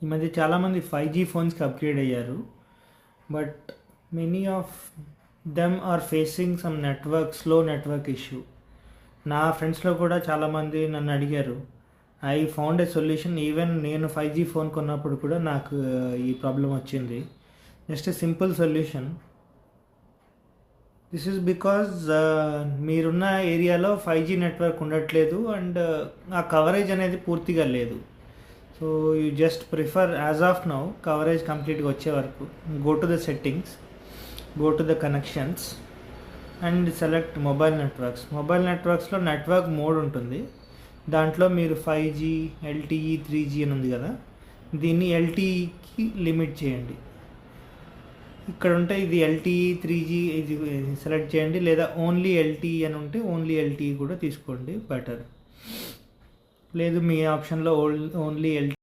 ఈ మధ్య చాలామంది 5G ఫోన్స్కి అప్గ్రేడ్ అయ్యారు. But many of them are facing some slow network issue. నా ఫ్రెండ్స్లో కూడా చాలామంది నన్ను అడిగారు. I found a solution. Even నేను 5G ఫోన్ కొన్నప్పుడు కూడా నాకు ఈ ప్రాబ్లం వచ్చింది. Just a simple solution. This is because మీరున్న ఏరియాలో 5G నెట్వర్క్ ఉండట్లేదు అండ్ ఆ కవరేజ్ అనేది పూర్తిగా లేదు. So you just prefer as of now coverage కంప్లీట్గా వచ్చే వరకు go to the settings, go to the connections and select mobile networks. Mobile నెట్వర్క్స్లో నెట్వర్క్ మోడ్ ఉంటుంది. దాంట్లో మీరు 5G, LTE, 3G అని ఉంది కదా, దీన్ని LTEకి లిమిట్ చేయండి. ఇక్కడ ఉంటే ఇది LTE, 3G ఇది సెలెక్ట్ చేయండి, లేదా ఓన్లీ LTE అని ఉంటే ఓన్లీ LTE కూడా తీసుకోండి, బెటర్. లేదు మీ ఆప్షన్లో ఓన్లీ LTE